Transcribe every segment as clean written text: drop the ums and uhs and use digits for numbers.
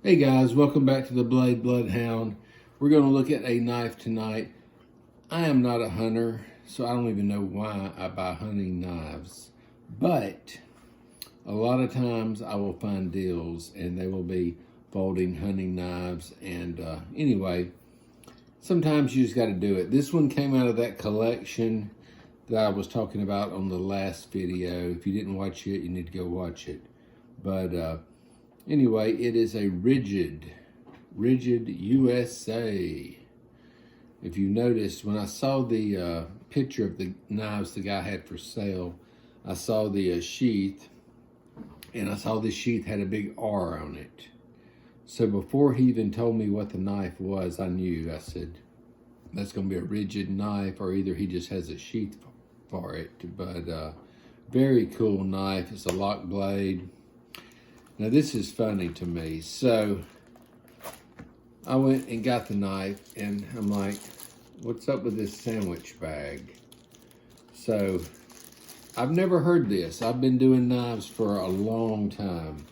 Hey guys, welcome back to the Blade Bloodhound. We're going to look at a knife tonight. I am not a hunter, so I don't even know why I buy hunting knives. But a lot of times I will find deals and they will be folding hunting knives. And anyway, sometimes you just got to do it. This one came out of that collection that I was talking about on the last video. If you didn't watch it, you need to go watch it. But anyway, it is a Rigid USA. If you noticed, when I saw the picture of the knives the guy had for sale, I saw the sheath, and I saw the sheath had a big R on it. So before he even told me what the knife was, I knew. I said, that's going to be a Rigid knife, or either he just has a sheath for it. But very cool knife. It's a lock blade. Now this is funny to me. So I went and got the knife and I'm like, what's up with this sandwich bag? So I've never heard this. I've been doing knives for a long time.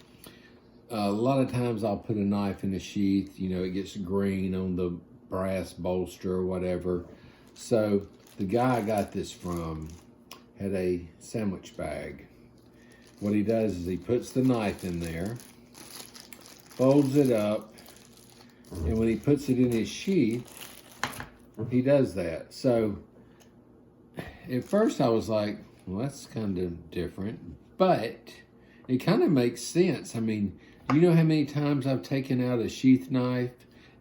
A lot of times I'll put a knife in a sheath, you know, it gets green on the brass bolster or whatever. So the guy I got this from had a sandwich bag. What he does is he puts the knife in there, folds it up, and when he puts it in his sheath, he does that. So at first I was like, well, that's kind of different, but it kind of makes sense. I mean, you know how many times I've taken out a sheath knife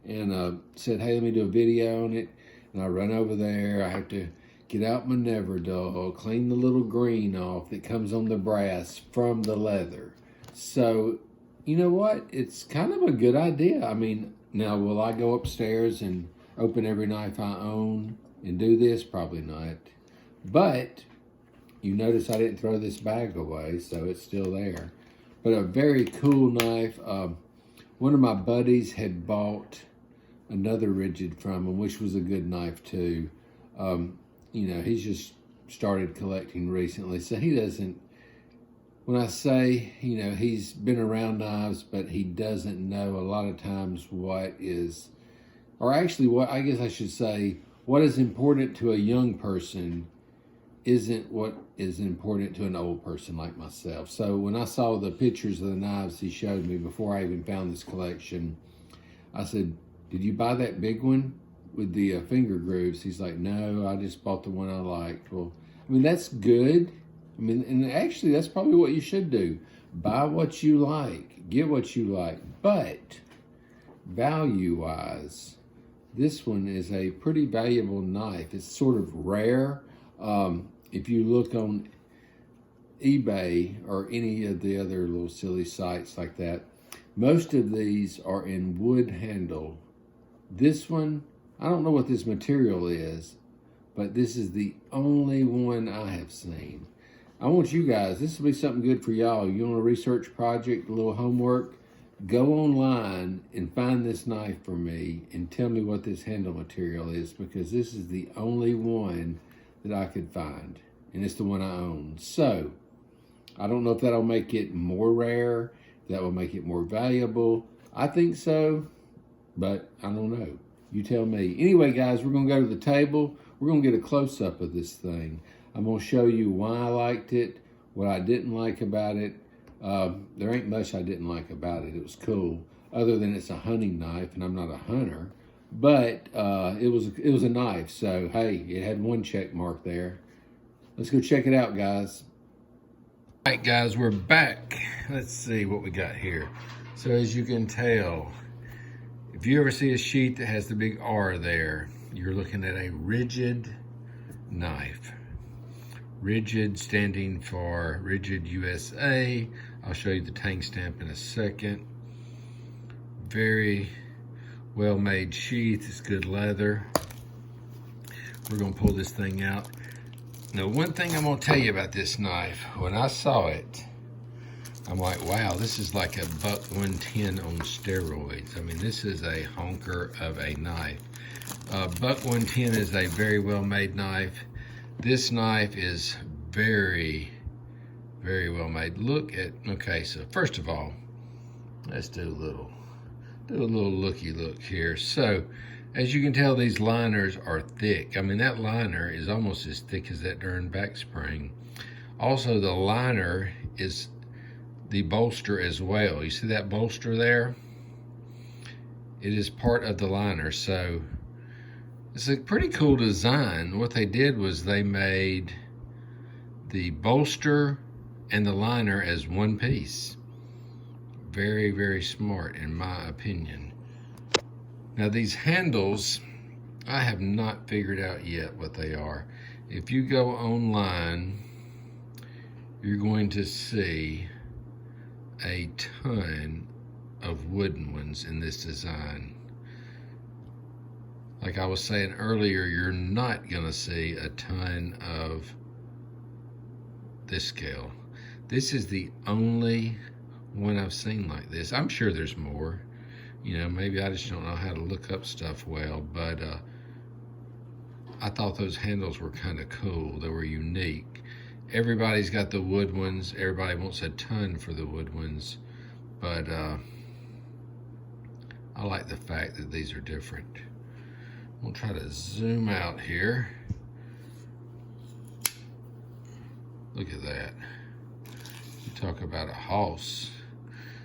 and said, hey, let me do a video on it, and I run over there, I have to get out my Never Dull, clean the little green off that comes on the brass from the leather. So, you know what? It's kind of a good idea. I mean, now will I go upstairs and open every knife I own and do this? Probably not. But you notice I didn't throw this bag away, so it's still there. But a very cool knife. One of my buddies had bought another Rigid from him, which was a good knife too. You know, he's just started collecting recently, so he doesn't, when I say, you know, he's been around knives, but he doesn't know a lot of times what is, or actually what, I guess I should say, what is important to a young person isn't what is important to an old person like myself. So when I saw the pictures of the knives he showed me before I even found this collection, I said, did you buy that big one with the finger grooves? He's like, no, I just bought the one I liked. Well, I mean, that's good. I mean, and actually that's probably what you should do. Buy what you like, get what you like. But value-wise, this one is a pretty valuable knife. It's sort of rare. If you look on eBay or any of the other little silly sites like that, most of these are in wood handle. This one, I don't know what this material is, but this is the only one I have seen. I want you guys, this will be something good for y'all. You want a research project, a little homework? Go online and find this knife for me and tell me what this handle material is, because this is the only one that I could find, and it's the one I own. So, I don't know if that'll make it more rare, that will make it more valuable. I think so, but I don't know. You tell me. Anyway, guys, we're going to go to the table. We're going to get a close-up of this thing. I'm going to show you why I liked it, what I didn't like about it. There ain't much I didn't like about it. It was cool, other than it's a hunting knife, and I'm not a hunter. But it was a knife, so hey, it had one check mark there. Let's go check it out, guys. All right, guys, we're back. Let's see what we got here. So as you can tell, if you ever see a sheath that has the big R there, you're looking at a Rigid knife. Rigid standing for Rigid USA. I'll show you the tang stamp in a second. Very well-made sheath. It's good leather. We're gonna pull this thing out. Now, one thing I'm gonna tell you about this knife, when I saw it, I'm like, wow, this is like a buck 110 on steroids. I mean, this is a honker of a knife. Buck 110 is a very well-made knife. This knife is very, very well made. Look at, okay, so first of all, let's do a little do a little looky look here. So, as you can tell, these liners are thick. I mean, that liner is almost as thick as that darn back spring. Also, the liner is the bolster as well. You see that bolster there? It is part of the liner, so it's a pretty cool design. What they did was they made the bolster and the liner as one piece. Very, very smart in my opinion. Now these handles, I have not figured out yet what they are. If you go online, you're going to see a ton of wooden ones in this design. Like I was saying earlier, you're not gonna see a ton of this scale. This is the only one I've seen like this. I'm sure there's more. You know, maybe I just don't know how to look up stuff well, but I thought those handles were kind of cool. They were unique. Everybody's got the wood ones. Everybody wants a ton for the wood ones, but I like the fact that these are different. We'll try to zoom out here. Look at that. You talk about a house.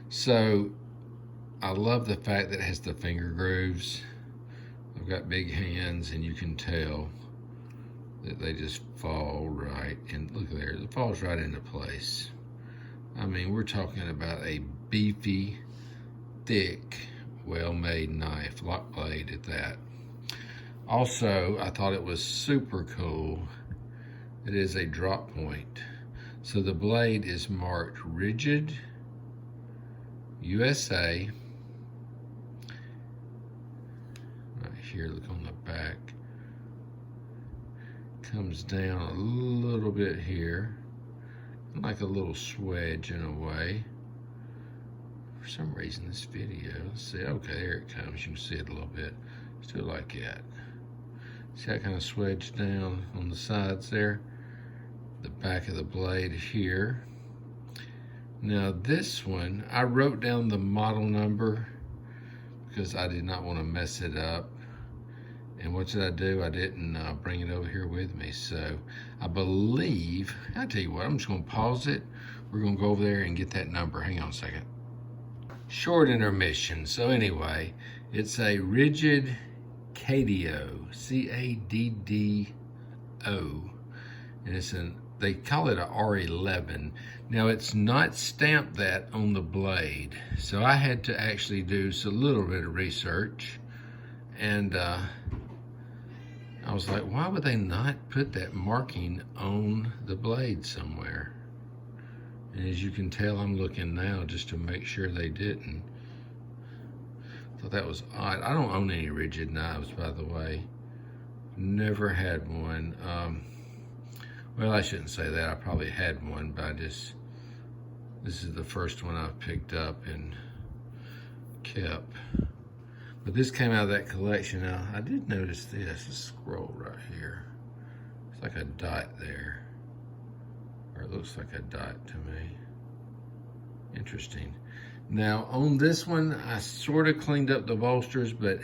So I love the fact that it has the finger grooves. I've got big hands and you can tell that they just fall right, and look there, it falls right into place. I mean, we're talking about a beefy, thick, well-made knife, lock blade at that. Also, I thought it was super cool. It is a drop point. So the blade is marked Rigid USA. Right here, look on the back. Comes down a little bit here, like a little swedge in a way. For some reason, this video, let's see, okay, there it comes. You can see it a little bit. Still like that. See how it kind of swedged down on the sides there? The back of the blade here. Now this one, I wrote down the model number because I did not want to mess it up. And what did I do? I didn't bring it over here with me. So I believe, I'll tell you what, I'm just gonna pause it. We're gonna go over there and get that number. Hang on a second. Short intermission. So anyway, it's a Rigid Caddo, C-A-D-D-O. And it's they call it a R-11. Now it's not stamped that on the blade. So I had to actually do a little bit of research. And I was like, why would they not put that marking on the blade somewhere? And as you can tell, I'm looking now just to make sure they didn't. Thought that was odd. I don't own any Rigid knives, by the way. Never had one. Well, I shouldn't say that. I probably had one, but this is the first one I've picked up and kept. But this came out of that collection. Now, I did notice this scroll right here. It's like a dot there. Or it looks like a dot to me. Interesting. Now, on this one, I sort of cleaned up the bolsters, but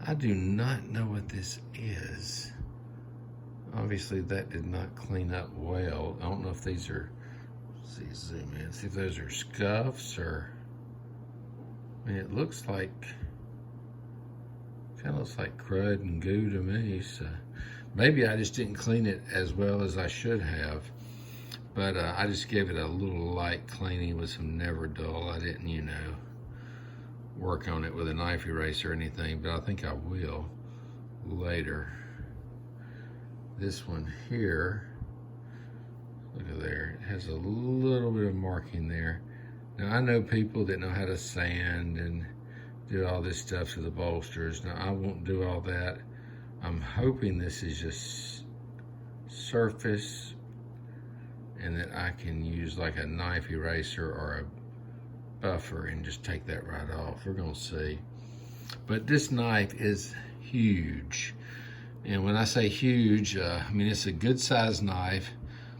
I do not know what this is. Obviously, that did not clean up well. I don't know if these are, let's see, zoom in, see if those are scuffs or, I mean, it looks like, kind of looks like crud and goo to me. So maybe I just didn't clean it as well as I should have. But I just gave it a little light cleaning with some Never Dull. I didn't, you know, work on it with a knife eraser or anything, but I think I will later. This one here, look at there, it has a little bit of marking there. Now I know people that know how to sand and do all this stuff to the bolsters. Now I won't do all that. I'm hoping this is just surface and that I can use like a knife eraser or a buffer and just take that right off. We're gonna see. But this knife is huge. And when I say huge, I mean, it's a good sized knife,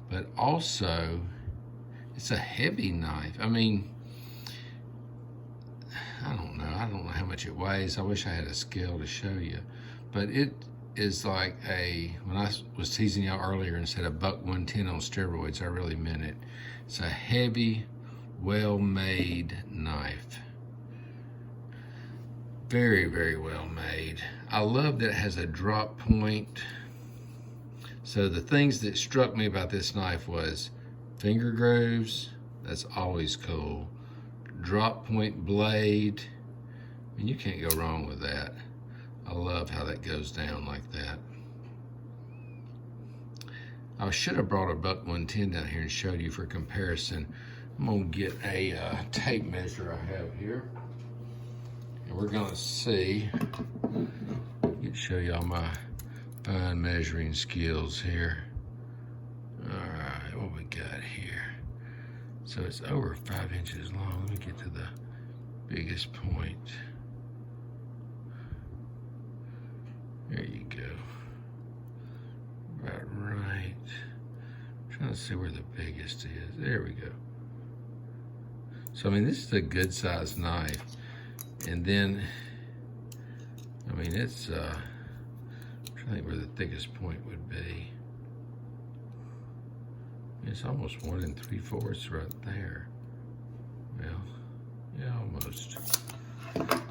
but also it's a heavy knife. I mean, I don't know how much it weighs. I wish I had a scale to show you, but it is like when I was teasing y'all earlier and said a $1.10 on steroids, I really meant it. It's a heavy, well-made knife. Very, very well made. I love that it has a drop point. So the things that struck me about this knife was finger grooves, that's always cool. Drop point blade, and you can't go wrong with that. I love how that goes down like that. I should have brought a $1.10 down here and showed you for comparison. I'm gonna get a tape measure I have here. And we're gonna see, show y'all my fine measuring skills here. All right, what we got here? So it's over 5 inches long. Let me get to the biggest point. There you go. About right. I'm trying to see where the biggest is. There we go. So, I mean, this is a good sized knife. And then, I mean, it's, I'm trying to think where the thickest point would be. It's almost 1 3/4 right there. Well, yeah, almost.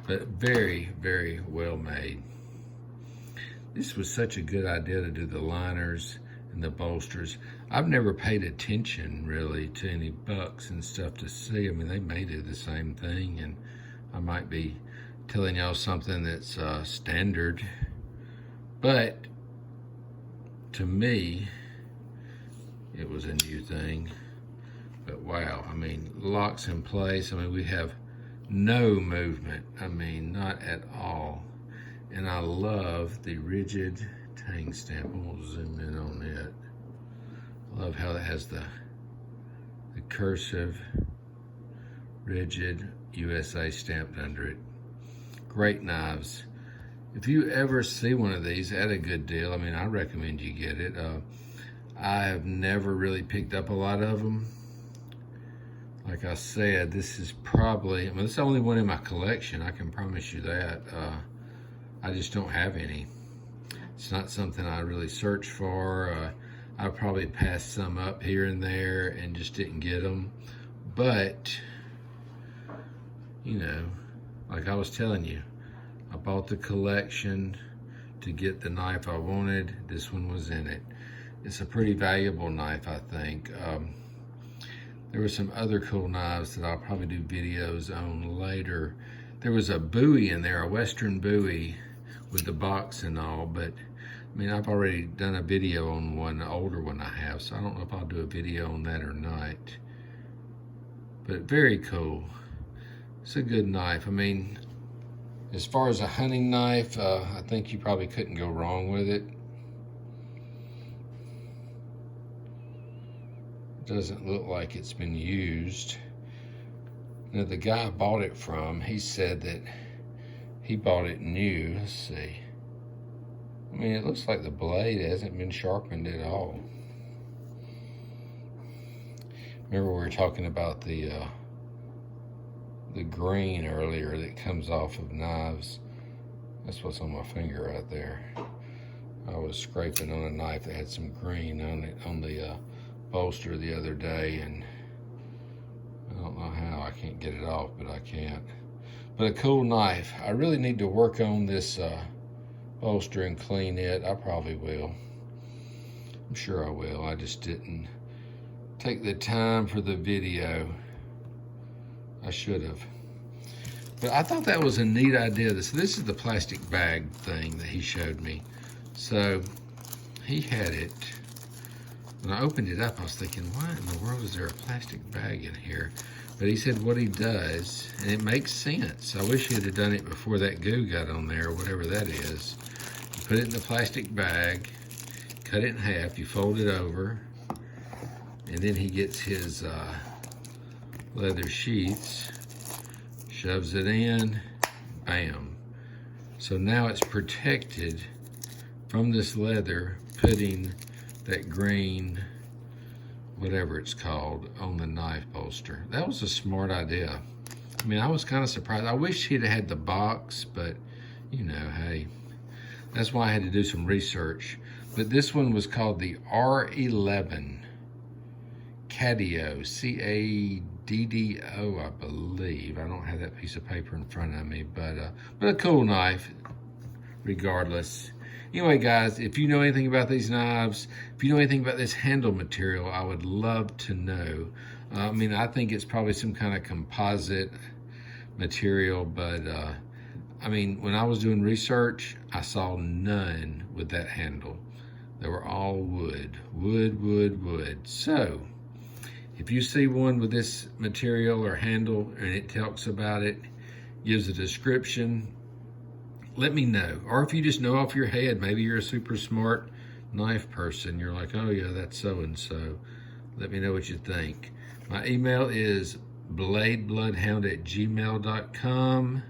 But very, very well made. This was such a good idea to do the liners and the bolsters. I've never paid attention really to any bucks and stuff to see. I mean, they may do the same thing, and I might be telling y'all something that's standard. But to me, it was a new thing. But wow, I mean, locks in place. I mean, we have no movement. I mean, not at all. And I love the rigid tang stamp. We'll zoom in on it. I love how it has the cursive Rigid USA stamped under it. Great knives. If you ever see one of these at a good deal, I mean, I recommend you get it. I have never really picked up a lot of them. Like I said, this is probably, I mean, it's the only one in my collection. I can promise you that. I just don't have any. It's not something I really search for. I probably passed some up here and there and just didn't get them. But, you know, like I was telling you, I bought the collection to get the knife I wanted. This one was in it. It's a pretty valuable knife, I think. There were some other cool knives that I'll probably do videos on later. There was a bowie in there, a Western bowie with the box and all, but I mean, I've already done a video on one, an older one I have, so I don't know if I'll do a video on that or not. But very cool. It's a good knife. I mean, as far as a hunting knife, I think you probably couldn't go wrong with it. Doesn't look like it's been used. Now, the guy I bought it from, he said that he bought it new. Let's see. I mean, it looks like the blade hasn't been sharpened at all. Remember we were talking about the green earlier that comes off of knives. That's what's on my finger right there. I was scraping on a knife that had some green on it on the bolster the other day, and I don't know how. I can't get it off, but I can't. But a cool knife. I really need to work on this bolster and clean it. I probably will. I'm sure I will. I just didn't take the time for the video. I should have. But I thought that was a neat idea. This is the plastic bag thing that he showed me. So he had it. When I opened it up, I was thinking, why in the world is there a plastic bag in here? But he said what he does, and it makes sense. I wish he'd have done it before that goo got on there, or whatever that is. You put it in the plastic bag, cut it in half, you fold it over, and then he gets his leather sheaths, shoves it in, bam. So now it's protected from this leather, putting that green, whatever it's called, on the knife bolster. That was a smart idea. I mean, I was kind of surprised. I wish he'd had the box, but you know, hey, that's why I had to do some research. But this one was called the R-11 Caddo, C-A-D-D-O, I believe. I don't have that piece of paper in front of me, but a cool knife, regardless. Anyway, guys, if you know anything about these knives, if you know anything about this handle material, I would love to know. I mean, I think it's probably some kind of composite material, but I mean, when I was doing research, I saw none with that handle. They were all wood, wood, wood, wood. So, if you see one with this material or handle and it talks about it, gives a description, let me know. Or if you just know off your head, maybe you're a super smart knife person. You're like, oh yeah, that's so-and-so. Let me know what you think. My email is bladebloodhound@gmail.com.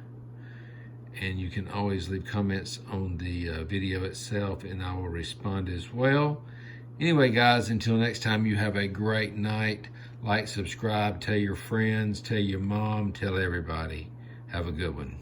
And you can always leave comments on the video itself and I will respond as well. Anyway, guys, until next time, you have a great night. Like, subscribe, tell your friends, tell your mom, tell everybody. Have a good one.